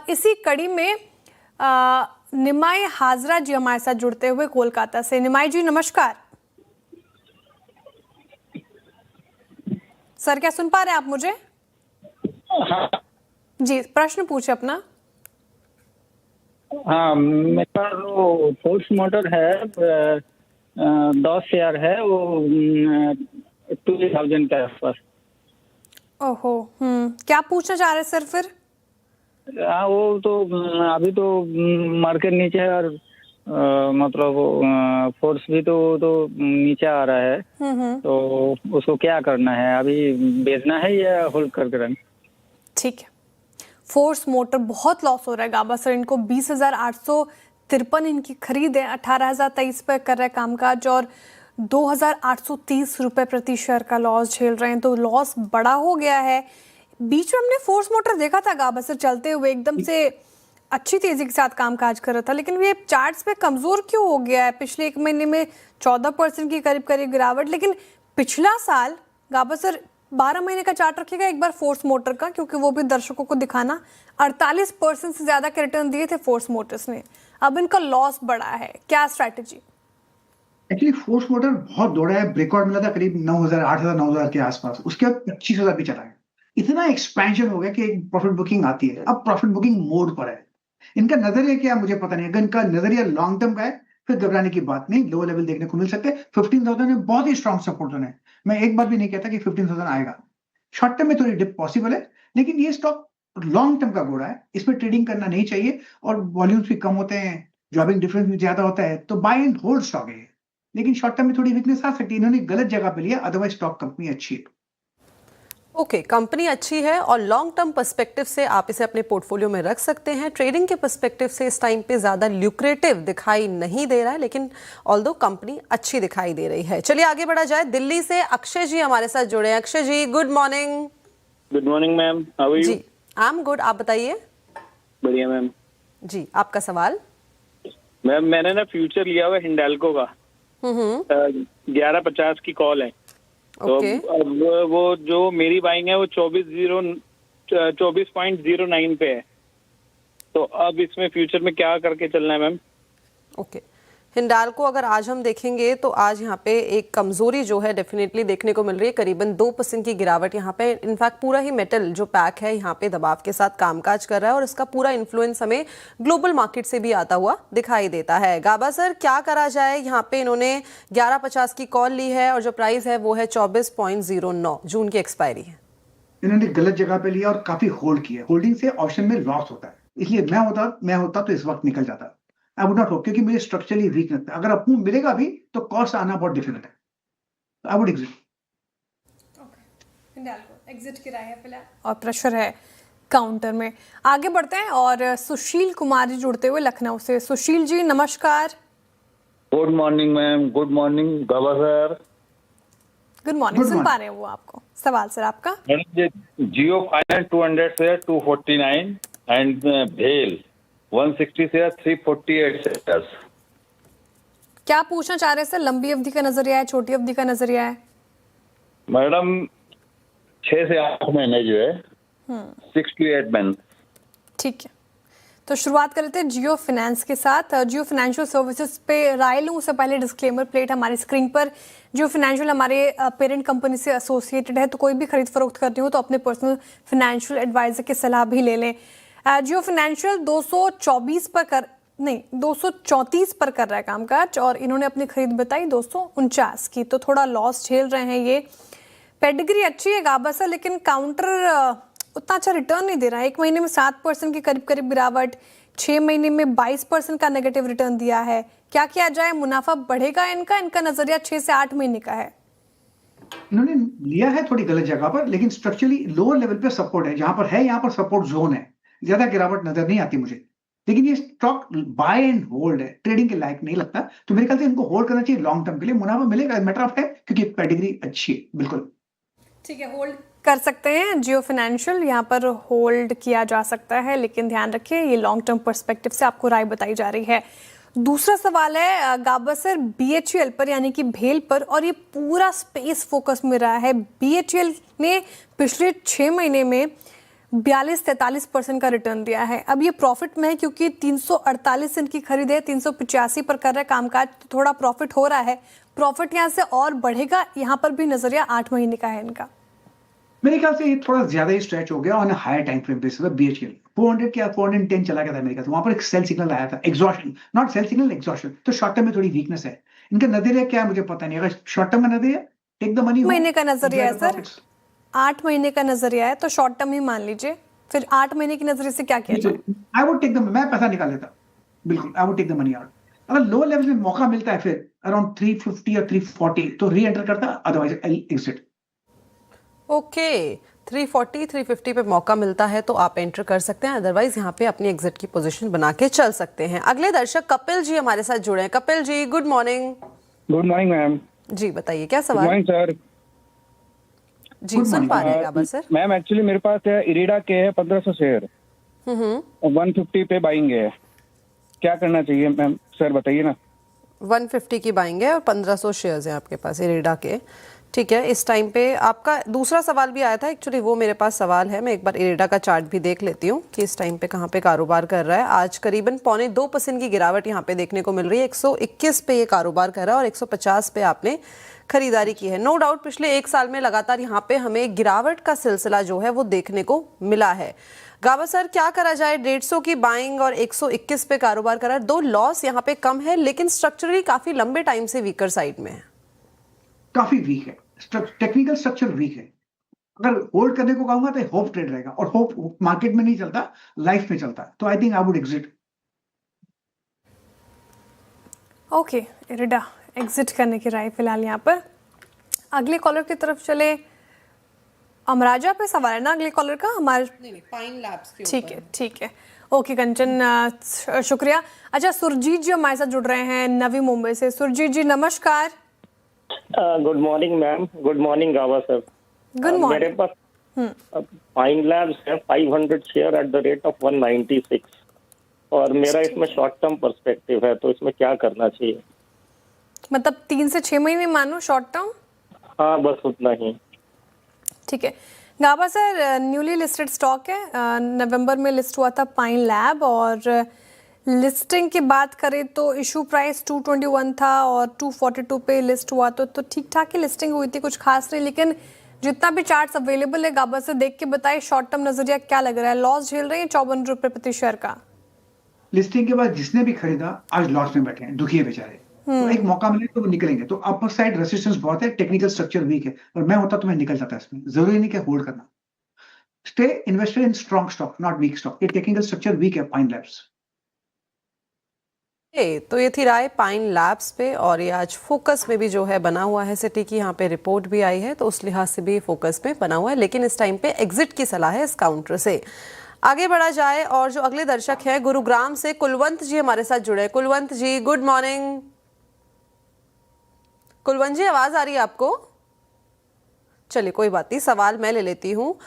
इसी कड़ी में निमाई हाजरा जी हमारे साथ जुड़ते हुए कोलकाता से। निमाई जी नमस्कार। सर क्या सुन पा रहे हैं आप मुझे? हाँ जी प्रश्न पूछे अपना। हाँ, मेरा जो फोर्स मोटर है 10 शेयर है वो 2000 के आसपास। ओहो क्या पूछना चाह रहे हैं सर फिर? हाँ वो तो अभी तो मार्केट नीचे है और मतलब फोर्स भी तो नीचे आ रहा है। तो उसको क्या करना है, अभी बेचना है या होल्ड करके रखना? ठीक है। फोर्स मोटर बहुत लॉस हो रहा है गाबा सर, इनको 20,853 इनकी खरीद है, 18,023 पर कर रहे कामकाज और 2,830 रुपए प्रति शेयर का लॉस झेल रहे हैं। तो लॉस बड़ा हो गया है। बीच में हमने फोर्स मोटर देखा था गाबा सर चलते हुए एकदम से अच्छी तेजी के साथ कामकाज कर रहा था, लेकिन ये चार्ट्स पे कमजोर क्यों हो गया है? पिछले एक महीने में 14% की करीब करीब गिरावट, लेकिन पिछला साल गाबा सर 12 महीने का चार्ट रखिएगा एक बार फोर्स मोटर का, क्योंकि वो भी दर्शकों को दिखाना। 48% से ज्यादा के रिटर्न दिए थे फोर्स मोटर्स ने। अब इनका लॉस बढ़ा है, क्या स्ट्रैटेजी? एक्चुअली फोर्स मोटर बहुत दौड़ा है, ब्रेकआउट मिला था करीब 9,000 8,000 9,000 के आसपास, उसके बाद 25,000 भी चला है। इतना एक्सपेंशन हो गया कि एक प्रॉफिट बुकिंग आती है, अब प्रॉफिट बुकिंग मोड पर है। इनका नजरिया क्या मुझे पता नहीं, अगर इनका नजरिया लॉन्ग टर्म का है फिर घबराने की बात नहीं, लो लेवल देखने को मिल सकते हैं। 15,000 में बहुत ही स्ट्रॉन्ग सपोर्ट जोन है। मैं एक बार भी नहीं कहता कि 15,000 आएगा। शॉर्ट टर्म में थोड़ी डिप पॉसिबल है, लेकिन ये स्टॉक लॉन्ग टर्म का घोड़ा है, इसमें ट्रेडिंग करना नहीं चाहिए। और वॉल्यूम्स भी कम होते हैं, जॉबिंग डिफरेंस भी ज्यादा होता है, तो बाय एंड होल्ड स्टॉक है। लेकिन शॉर्ट टर्म में थोड़ी वीकनेस आ सकती है, इन्होंने गलत जगह पे लिया, अदरवाइज स्टॉक कंपनी अच्छी है। ओके, कंपनी अच्छी है और लॉन्ग टर्म पर्सपेक्टिव से आप इसे अपने पोर्टफोलियो में रख सकते हैं। ट्रेडिंग के पर्सपेक्टिव से इस टाइम पे ज्यादा ल्यूक्रेटिव दिखाई नहीं दे रहा है, लेकिन ऑल्दो कंपनी अच्छी दिखाई दे रही है। चलिए आगे बढ़ा जाए। दिल्ली से अक्षय जी हमारे साथ जुड़े हैं। Akshay ji good morning. Good morning ma'am, how are you? जी आई एम गुड, आप बताइए। बढ़िया मैम। जी आपका सवाल। मैम मैंने ना फ्यूचर लिया हुआ हिंडाल्को का 1150 की कॉल है। तो अब वो जो मेरी बाइंग है वो 24.09 पे है। तो अब इसमें फ्यूचर में क्या करके चलना है मैम? ओके, हिंडाल्को अगर आज हम देखेंगे तो आज यहाँ पे एक कमजोरी जो है डेफिनेटली देखने को मिल रही है। करीबन 2% की गिरावट यहाँ पे। इनफैक्ट पूरा ही मेटल जो पैक है यहाँ पे दबाव के साथ कामकाज कर रहा है और इसका पूरा इन्फ्लुएंस हमें ग्लोबल मार्केट से भी आता हुआ दिखाई देता है। गाबा सर क्या करा जाए? यहाँ पे इन्होंने 1150 की कॉल ली है और जो प्राइस है वो है 24.09, जून की एक्सपायरी है। इन्होंने गलत जगह पे लिया और काफी होल्ड किया। होल्डिंग से ऑप्शन में लॉस होता है, इसलिए मैं होता तो इस वक्त निकल जाता। आई वुड नॉट होप, क्योंकि मुझे स्ट्रक्चरली वीक लगता है। अगर अप मिलेगा भी तो कॉस्ट आना बहुत डिफिकल्ट है। I would exit. एग्जिट की राय है फिलहाल और प्रेशर है काउंटर में। आगे बढ़ते हैं और सुशील कुमार जी जुड़ते हुए लखनऊ से। सुशील जी नमस्कार। Good morning ma'am. Good morning Gaba sir. Good morning. सुन पा रहे हैं वो आपको। सवाल सर आपका। जियो फाइनेंस 200 शेयर 249 एंड भेल 160 शेयर 348 शेयर्स। क्या पूछना चाह रहे हैं सर? लंबी अवधि का नजरिया है, छोटी अवधि का नजरिया है? मैडम 6 से 8 महीने जो है 6 to 8 मंथ। ठीक है, तो शुरुआत कर लेते हैं जियो फाइनेंस के साथ। जियो फाइनेंशियल सर्विसेज पे राय लूँ उससे पहले डिस्क्लेमर प्लेट हमारी स्क्रीन पर। जियो फाइनेंशियल हमारे पेरेंट कंपनी से एसोसिएटेड है, तो कोई भी खरीद फरोख्त करनी हो तो अपने पर्सनल फाइनेंशियल एडवाइजर की सलाह भी ले लें। जियो फाइनेंशियल 234 पर कर रहा है कामकाज और इन्होंने अपनी खरीद बताई 249 की, तो थोड़ा लॉस झेल रहे हैं ये। पेडिग्री अच्छी है गाबा सर, लेकिन काउंटर उतना अच्छा रिटर्न नहीं दे रहा है। एक महीने में 7% की करीब करीब गिरावट, 6 महीने में 22% का नेगेटिव रिटर्न दिया है। क्या किया जाए? मुनाफा बढ़ेगा इनका नजरिया 6 से 8 महीने का है। इन्होंने लिया है थोड़ी गलत जगह पर, लेकिन स्ट्रक्चरली लोअर लेवल पे सपोर्ट है। जहां पर है यहाँ पर सपोर्ट जोन है, ज्यादा गिरावट नजर नहीं आती मुझे। लेकिन ये स्टॉक बाय एंड होल्ड है, ट्रेडिंग के लायक नहीं लगता। तो मेरे ख्याल से इनको होल्ड करना चाहिए लॉन्ग टर्म के लिए। मुनाफा मिलेगा, मैटर ऑफ है, क्योंकि पेडिग्री अच्छी है। बिल्कुल ठीक है, होल्ड कर सकते हैं। जियो फाइनेंशियल यहाँ पर होल्ड किया जा सकता है, लेकिन ध्यान रखिए ये लॉन्ग टर्म पर्सपेक्टिव से आपको राय बताई जा रही है। दूसरा सवाल है गाबा सर बीएचईएल पर, यानी कि भेल पर, और ये पूरा स्पेस फोकस में रहा है। बीएचईएल ने पिछले 6 महीने में 42-43% का रिटर्न दिया है। अब ये प्रॉफिट में है क्योंकि 348 इनकी खरीद है, 385 पर कर रहा है कामकाज, तो थोड़ा प्रॉफिट हो रहा है। प्रॉफिट यहाँ से और बढ़ेगा, यहाँ पर भी नजरिया 8 महीने का है इनका। मेरे ख्याल से ये थोड़ा ज्यादा ही स्ट्रेच हो गया on higher time frame basis पे। BHL 400 क्या 410 चला गया था मेरे ख्याल से, वहां पर एक सेल सिग्नल आया था, exhaustion, not sell signal, exhaustion. तो शॉर्ट टर्म में थोड़ी वीकनेस है। इनका नजरिया क्या है मुझे पता नहीं, अगर शॉर्ट टर्म का नजरिया टेक द मनी, महीने का नजरिया है सर, 8 महीने का नजरिया है, तो शॉर्ट टर्म ही मान लीजिए। फिर 8 महीने की नजरिए से क्या किया जाए? आई वुड टेक द, मैं पैसा निकाल लेता बिल्कुल, I would take the money out. अगर लो लेवल में मौका मिलता है फिर अराउंड 350 या 340 तो री एंटर करता, अदरवाइज आई एग्जिट। ओके 340 350 पे मौका मिलता है तो आप एंटर कर सकते हैं, अदरवाइज यहाँ पे अपनी एग्जिट की पोजीशन बना के चल सकते हैं। अगले दर्शक कपिल जी हमारे साथ जुड़े हैं। Kapil ji good morning. Good morning ma'am. जी बताइए क्या गुड सवाल? Morning sir. जी सुन पा रहे हैं गाबा सर? मैम एक्चुअली मेरे पास है इरिडा के है 1500 शेयर, 150 पे बाइंग है, क्या करना चाहिए मैम सर बताइए ना। 150 की बाइंग है और 1500 शेयर्स हैं आपके पास इरेडा के, ठीक है। इस टाइम पे आपका दूसरा सवाल भी आया था, एक्चुअली वो मेरे पास सवाल है। मैं एक बार इरेडा का चार्ट भी देख लेती हूँ कि इस टाइम पे कहाँ पे कारोबार कर रहा है। आज करीबन 0.25% की गिरावट यहाँ पे देखने को मिल रही है। 121 पे ये कारोबार कर रहा है और 150 पे आपने खरीदारी की है। नो डाउट पिछले 1 साल में लगातार यहाँ पे हमें गिरावट का सिलसिला जो है वो देखने को मिला है। गाबा सर क्या करा जाए? 150 की बाइंग और 121 पे कारोबार करा, 2 लॉस यहाँ पे कम है, लेकिन स्ट्रक्चरली काफी लंबे टाइम से वीकर साइड में है। काफी वीक है, टेक्निकल स्ट्रक्चर वीक है। अगर होल्ड करने को कहूंगा तो होप ट्रेड रहेगा, और होप मार्केट में नहीं चलता, लाइफ में चलता है। तो I think I would exit. Okay, IRDA exit करने की राय फिलहाल यहाँ पर। अगले कॉलर की तरफ चले। अमराजा पे सवाल है ना अगले कॉलर का हमारे? नहीं, पाइन लैब्स के ठीक है ठीक है, ओके कंचन, शुक्रिया। अच्छा, सुरजीत जी हमारे साथ जुड़ रहे हैं नवी मुंबई से। सुरजीत जी नमस्कार। Good morning ma'am. Good morning गावा सर। गुड मेरे मॉर्निंग। पास फाइन लैब्स है 500 share at the rate of 196, और मेरा इसमें शॉर्ट टर्म पर्सपेक्टिव है, तो इसमें क्या करना चाहिए? मतलब 3 से 6 महीने मानो शॉर्ट टर्म? हाँ बस उतना ही। ठीक है गाबा सर, न्यूली लिस्टेड स्टॉक है, नवंबर में लिस्ट हुआ था पाइन लैब, और लिस्टिंग की बात करें तो इशू प्राइस 221 था और 242 पे लिस्ट हुआ, तो ठीक ठाक ही लिस्टिंग हुई थी, कुछ खास नहीं। लेकिन जितना भी चार्ट्स अवेलेबल है गाबा से देख के बताइए शॉर्ट टर्म नजरिया क्या लग रहा है? लॉस झेल रहे हैं 54 रुपए प्रति शेयर का। लिस्टिंग के बाद जिसने भी खरीदा आज लॉस में बैठे हैं, दुखी है बेचारे। तो एक मौका मिले तो वो निकलेंगे। तो अपर साइड रेसिस्टेंस बहुत है, टेक्निकल स्ट्रक्चर वीक है, और मैं होता तो मैं निकल जाता इसमें। जरूरी नहीं कि होल्ड करना। Stay invested in strong stock, not weak stock. ये टेक्निकल स्ट्रक्चर वीक है पाइन लैब्स। तो ये थी राय पाइन लैब्स पे, और ये आज फोकस में भी जो है बना हुआ है। सिटी की यहाँ पे रिपोर्ट भी आई है, तो उस लिहाज से भी फोकस में बना हुआ है, लेकिन इस टाइम पे एग्जिट की सलाह है इस काउंटर से। आगे बढ़ा जाए, और जो अगले दर्शक है गुरुग्राम से कुलवंत जी हमारे साथ जुड़े हैं। कुलवंत जी गुड मॉर्निंग। कुलवंत जी आवाज आ रही है आपको? चलिए कोई बात नहीं, सवाल मैं ले लेती हूँ।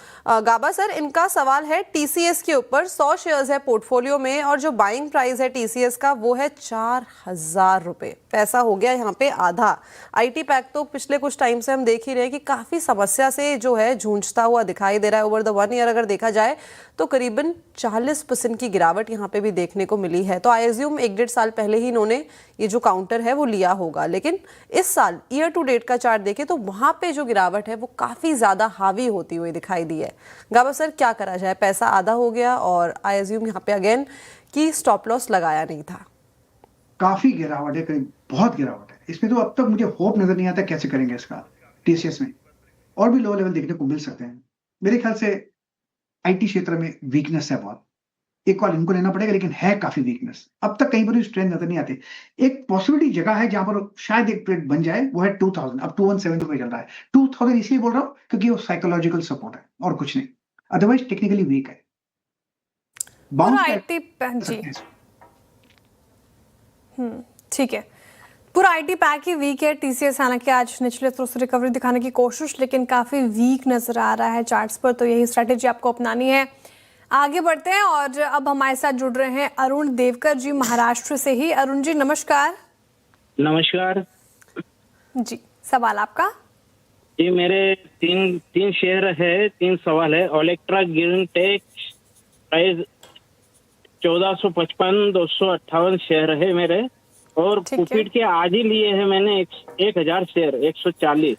गाबा सर, इनका सवाल है टीसीएस के ऊपर। 100 शेयर्स है पोर्टफोलियो में, और जो बाइंग प्राइस है टीसीएस का वो है 4000 रुपए। पैसा हो गया यहाँ पे आधा। आईटी पैक तो पिछले कुछ टाइम से हम देख ही रहे हैं कि काफी समस्या से जो है जूझता हुआ दिखाई दे रहा है। ओवर द 1 ईयर अगर देखा जाए तो करीबन 40% की गिरावट यहाँ पे भी देखने को मिली है। तो आई एज्यूम 1-1.5 साल पहले ही इन्होंने ये जो काउंटर है वो लिया होगा, लेकिन इस साल ईयर टू डेट का चार्ट देखें तो वहां पे जो गिरावट है वो काफी ज्यादा हावी होती हुई दिखाई दी है। गाबा सर क्या करा जाए? पैसा आधा हो गया, और आई एज्यूम यहाँ पे अगेन कि स्टॉप लॉस लगाया नहीं था। काफी गिरावट है, करीब बहुत गिरावट है इसमें। तो अब तक मुझे होप नजर नहीं आता कैसे करेंगे इसका। टीसीएस में और भी लो लेवल देखने को मिल सकते हैं। मेरे ख्याल से आईटी क्षेत्र में वीकनेस है बहुत। एक कॉल इनको लेना पड़ेगा, लेकिन है काफी वीकनेस। अब तक कहीं पर भी स्ट्रेंथ नजर नहीं आती। एक पॉसिबिलिटी जगह है जहां पर शायद एक ट्रेड बन जाए, वो है 2000। अब 2170 पे चल रहा है। 2000 इसलिए बोल रहा हूं क्योंकि वो साइकोलॉजिकल सपोर्ट है और कुछ नहीं, अदरवाइज टेक्निकली वीक है। पूरा आईटी जी ठीक है, पूरा आईटी पैक ही वीक है। टीसीएस हालांकि आज निचले स्तर से रिकवरी दिखाने की कोशिश, लेकिन काफी वीक नजर आ रहा है चार्ट्स पर। तो यही स्ट्रेटेजी आपको अपनानी है। आगे बढ़ते हैं, और अब हमारे साथ जुड़ रहे हैं अरुण देवकर जी महाराष्ट्र से ही। अरुण जी नमस्कार। नमस्कार जी, सवाल आपका? जी मेरे तीन शेयर है, 3 सवाल है। Olectra Green Tech price 1455, 258 share है मेरे। और ठीक है। कुपिड के आज ही लिए है मैंने 1000 शेयर 140।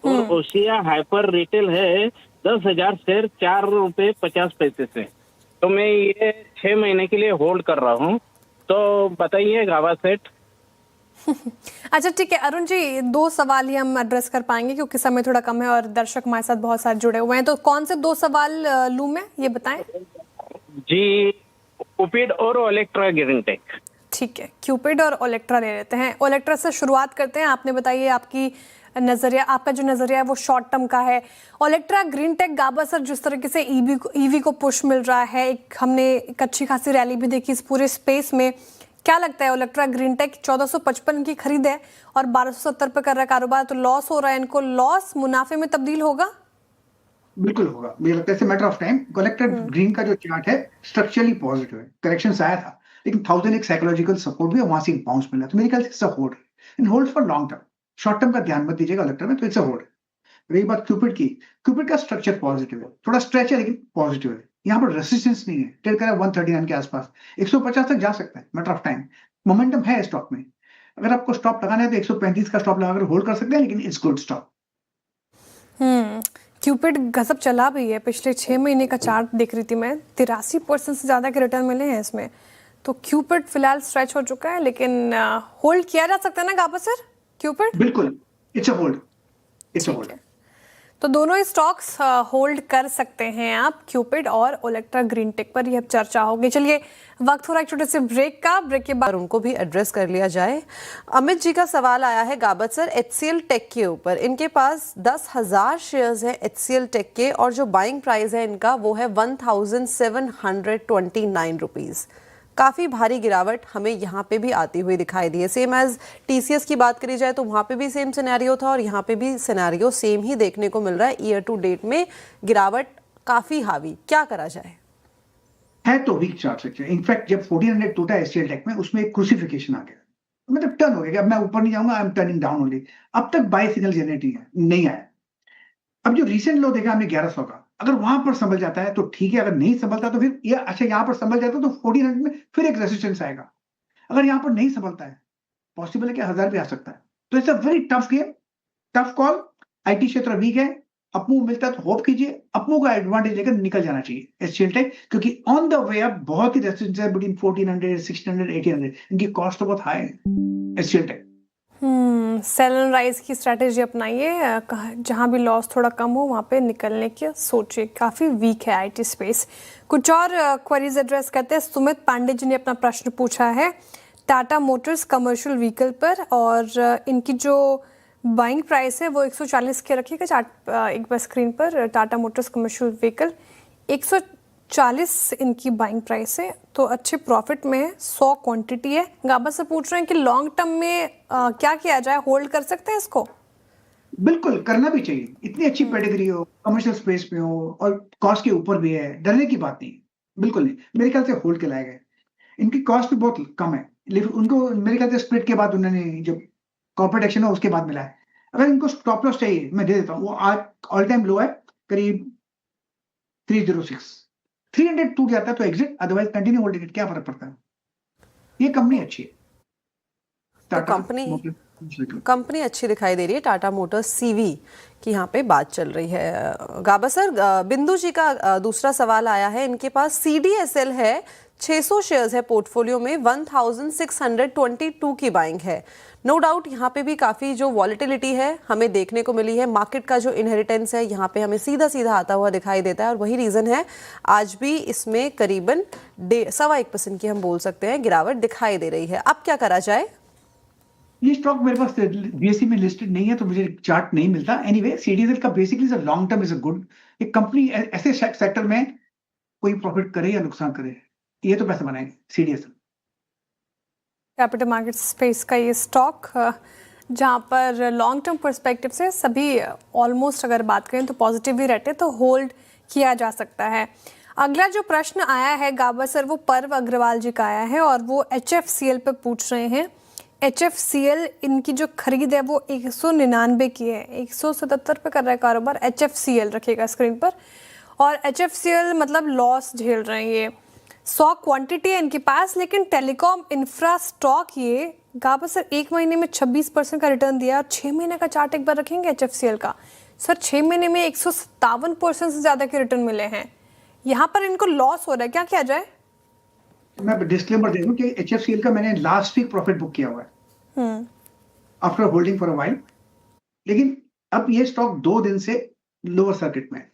और ओशिया हाइपर रिटेल है 10,000 शेयर 4 रुपए 50 पैसे से। तो मैं ये 6 महीने के लिए होल्ड कर रहा हूँ। तो बताइए गाबा सेट। अच्छा ठीक है अरुण जी, 2 सवाल ही हम एड्रेस कर पाएंगे क्योंकि समय थोड़ा कम है और दर्शक हमारे साथ बहुत सारे जुड़े हुए हैं। तो कौन से 2 सवाल लूं मैं, ये बताएं। जी कुपिड और ओलेक्ट्रा ग्रीन टेक। ठीक है, क्यूपिड और ओलेक्ट्रा ले लेते हैं। ओलेक्ट्रा से शुरुआत करते हैं। आपने बताइए आपकी नजरिया, आपका जो नजरिया है वो शॉर्ट टर्म का है। ओलेक्ट्रा ग्रीन टेक गाबा सर, जिस तरीके से ईवी को पुश मिल रहा है, हमने एक अच्छी खासी रैली भी देखी इस पूरे स्पेस में। क्या लगता है ओलेक्ट्रा ग्रीन टेक 1455 की खरीद है और 1270 पे कर रहा है कारोबार, तो लॉस हो रहा है इनको, लॉस मुनाफे में तब्दील होगा? बिल्कुल होगा, मुझे लगता है matter of time. Olectra green का जो चार्ट है स्ट्रक्चरली पॉजिटिव है, करेक्शन आया था लेकिन 1000 एक साइकोलॉजिकल सपोर्ट भी है, वहां से बाउंस मिला, तो मेरे ख्याल से it's a hold in hold for long term. Short term का ध्यान मत दीजिएगा ओलेक्ट्रा में, तो इट्स अ होल्ड। रही बात क्यूपिड की, क्यूपिड का स्ट्रक्चर पॉजिटिव है, थोड़ा स्ट्रेच है लेकिन पॉजिटिव है। यहाँ पर रेसिस्टेंस नहीं है, ट्रेड करें 139 के आसपास, 150 तक जा सकता है, मैटर ऑफ टाइम। मोमेंटम है स्टॉक में, अगर आपको स्टॉप लगाना है तो 135 का स्टॉप लगाकर होल्ड कर सकते हैं, लेकिन इट्स गुड स्टॉक। क्यूपिड गजब चला भी है, पिछले 6 महीने का चार्ट देख रही थी मैं, 83% से ज्यादा के रिटर्न मिले हैं इसमें। तो क्यूपिड फिलहाल स्ट्रेच हो चुका है, लेकिन होल्ड किया जा सकता है ना गाबा सर क्यूपिड? बिल्कुल, it's a hold, it's a hold. तो दोनों ही स्टॉक्स होल्ड कर सकते हैं आप, क्यूपिड और ओलेक्ट्रा ग्रीन टेक पर। यह चर्चा होगी। चलिए वक्त हो रहा है एक छोटे से ब्रेक का, ब्रेक के बाद उनको भी एड्रेस कर लिया जाए। अमित जी का सवाल आया है गाबत सर HCL टेक के ऊपर। इनके पास 10,000 शेयर्स हैं HCL टेक के और जो बाइंग प्राइस है इनका वो है 1729 रुपीज़। काफ़ी भारी गिरावट हमें यहाँ पे भी आती हुई दिखाई दी है। सेम एज TCS की बात करी जाए तो वहाँ पे भी सेम सिनेरियो था और यहाँ पे भी सिनेरियो सेम ही देखने को मिल रहा है। ईयर टू डेट में गिरावट काफ़ी हावी, क्या करा जाए? है तो वीक चार्ट स्ट्रक्चर। इनफैक्ट जब 1400 टूटा HCL टेक में, उसमें एक क्रूसिफिकेशन आ गया, मतलब टर्न हो गया कि अब मैं ऊपर नहीं जाऊंगा, I am turning down only. अब तक बाय सिग्नल जनरेट नहीं आया। अब जो रिसेंट लो देखा हमने 1100 का, अगर वहां पर संभल जाता है तो ठीक है, अगर नहीं संभलता तो फिर ये अच्छा यहाँ पर संभल जाता तो 1400 में फिर एक रेसिस्टेंस आएगा। अगर यहाँ पर नहीं संभलता है, पॉसिबल है कि 1000 भी आ सकता है। तो it's a very tough game, tough call. IT क्षेत्र वीक है, अपमूव मिलता है तो होप कीजिए, अपमूव का एडवांटेज लेकर निकल जाना चाहिए HCL टेक, क्योंकि ऑन द वे अब बहुत ही रेसिस्टेंस है बिटवीन 1400, 1600, 1800। इनकी कॉस्ट तो बहुत हाई है HCL tech. Sell and rise की स्ट्रैटेजी अपनाइए, जहां भी लॉस थोड़ा कम हो वहां पे निकलने की सोचिए। काफ़ी वीक है IT स्पेस। कुछ और क्वेरीज एड्रेस करते हैं। सुमित पांडे जी ने अपना प्रश्न पूछा है टाटा मोटर्स कमर्शियल व्हीकल पर, और इनकी जो बाइंग प्राइस है वो 140 के रखिएगा चार्ट एक बार स्क्रीन पर। टाटा मोटर्स कमर्शियल व्हीकल 140 इनकी बाइंग प्राइस है, तो अच्छे प्रॉफिट में है, 100 क्वांटिटी है। गाबा से पूछ रहे हैं कि लॉन्ग टर्म में क्या किया जाए, होल्ड कर सकते हैं इसको? बिल्कुल करना भी चाहिए, इतनी अच्छी पेडिग्री हो, कमर्शियल स्पेस में हो और कॉस्ट के ऊपर भी है, डरने की बात नहीं, बिल्कुल नहीं। मेरे ख्याल से होल्ड के लायक है। इनकी कॉस्ट भी बहुत कम है, लेकिन उनको मेरे ख्याल से स्प्लिट के बाद उन्होंने जब कॉर्पोरेट एक्शन हो उसके बाद मिला है। अगर इनको स्टॉप लॉस चाहिए मैं दे देता हूँ, वो आज ऑल टाइम लो है करीब 306। 300 टूट जाता है तो exit, otherwise continue holding it, क्या फर्क पड़ता है। ये कंपनी अच्छी है, तो कंपनी अच्छी दिखाई दे रही है। टाटा मोटर्स CV की यहाँ पे बात चल रही है। गाबा सर बिंदु जी का दूसरा सवाल आया है। इनके पास CDSL है, 600 शेयर्स है पोर्टफोलियो में, 1622 की बाइंग है। नो डाउट यहाँ पे भी काफ़ी जो वॉलेटिलिटी है हमें देखने को मिली है। मार्केट का जो इनहेरिटेंस है यहाँ पे हमें सीधा सीधा आता हुआ दिखाई देता है और वही रीज़न है आज भी इसमें करीबन 1.25% की हम बोल सकते हैं गिरावट दिखाई दे रही है। अब क्या करा जाए? ये स्टॉक मेरे पास BSE में लिस्टेड नहीं है तो मुझे चार्ट नहीं मिलता। एनीवे CDSL का basically long term is a good. एक कंपनी ऐसे सेक्टर में कोई प्रॉफिट करे या नुकसान करे, ये तो पैसे बनाएंगे CDSL। कैपिटल मार्केट स्पेस का ये स्टॉक जहाँ पर लॉन्ग टर्म पर्सपेक्टिव से सभी ऑलमोस्ट अगर बात करें तो पॉजिटिव ही रहते, तो होल्ड किया जा सकता है। अगला जो प्रश्न आया है गाबा सर वो पर्व अग्रवाल जी का आया है और वो HFCL पे पूछ रहे हैं HFCL इनकी जो खरीद है वो 199 की है, 177 पे कर रहा है कारोबार। HFCL रखिएगा स्क्रीन पर। और HFCL मतलब लॉस झेल रहे हैं ये। 100 क्वांटिटी है इनके पास, लेकिन टेलीकॉम इंफ्रा स्टॉक ये गाबा सर 1 महीने में 26% का रिटर्न दिया और 6 महीने का चार्ट एक बार रखेंगे HFCL का। सर 6 महीने में 157% से ज़्यादा के रिटर्न मिले हैं। यहाँ पर इनको लॉस हो रहा है, क्या किया जाए? मैं डिस्क्लेमर दे दूं कि HFCL का मैंने लास्ट वीक प्रॉफिट बुक किया हुआ है after holding for a while, लेकिन अब ये स्टॉक 2 दिन से लोअर सर्किट में है।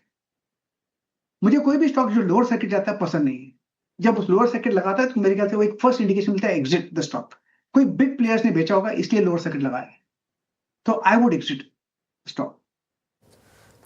मुझे कोई भी स्टॉक जो लोअर सर्किट जाता है पसंद नहीं है। जब उस लोअर सर्किट लगाता है तो मेरे ख्याल से वो एक फर्स्ट इंडिकेशन मिलता है एग्जिट द स्टॉक। कोई बिग प्लेयर्स ने बेचा होगा इसलिए लोअर सर्किट लगाया है, तो I would exit stock.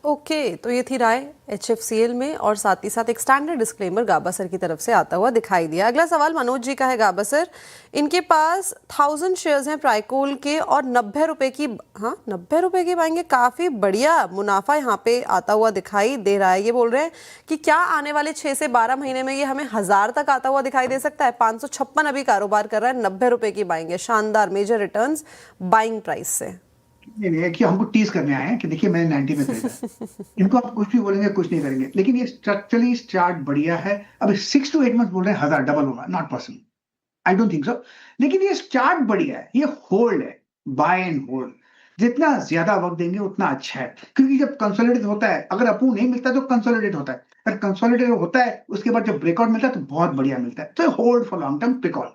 Okay, तो ये थी राय HFCL में, और साथ ही साथ एक स्टैंडर्ड डिस्क्लेमर गाबा सर की तरफ से आता हुआ दिखाई दिया। अगला सवाल मनोज जी का है। गाबा सर, इनके पास 1000 शेयर्स हैं प्राइकोल के और 90 रुपए की, 90 रुपए की बाइंग है। काफी बढ़िया मुनाफा यहाँ पे आता हुआ दिखाई दे रहा है। ये बोल रहे हैं कि क्या आने वाले 6 से 12 महीने में ये हमें 1000 तक आता हुआ दिखाई दे सकता है? 556 अभी कारोबार कर रहा है, 90 रुपए की बाइंग है। शानदार मेजर रिटर्न्स बाइंग प्राइस से। नहीं, कि हमको टीज करने आए हैं कि देखिए मैंने 90 में खरीदा। इनको आप कुछ भी बोलेंगे कुछ नहीं करेंगे, लेकिन ये स्ट्रक्चरली चार्ट बढ़िया है। अब 6 to 8 मंथ बोल रहे हैं 1000 डबल होगा, not possible, I don't think so. लेकिन ये चार्ट बढ़िया है, ये होल्ड है, बाय एंड होल्ड। जितना ज्यादा वक्त देंगे उतना अच्छा है, क्योंकि जब कंसोलिडेट होता है, अगर अप्रूव नहीं मिलता तो कंसोलिडेट होता है, अगर कंसोलिडेट होता है उसके बाद जब ब्रेकआउट मिलता है तो बहुत बढ़िया मिलता है। तो hold for long term Pricol.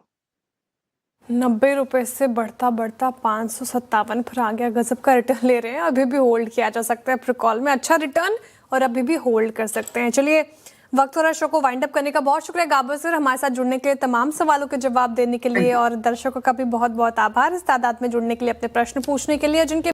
90 रुपए से बढ़ता बढ़ता 557 पर आ गया। गजब का रिटर्न ले रहे हैं। अभी भी होल्ड किया जा सकता है प्रिकॉल में, अच्छा रिटर्न, और अभी भी होल्ड कर सकते हैं। चलिए, वक्त हो रहा है शो को वाइंड अप करने का। बहुत शुक्रिया गाबा सर हमारे साथ जुड़ने के लिए, तमाम सवालों के जवाब देने के लिए, और दर्शकों का भी बहुत बहुत आभार इस तादाद में जुड़ने के लिए, अपने प्रश्न पूछने के लिए, जिनके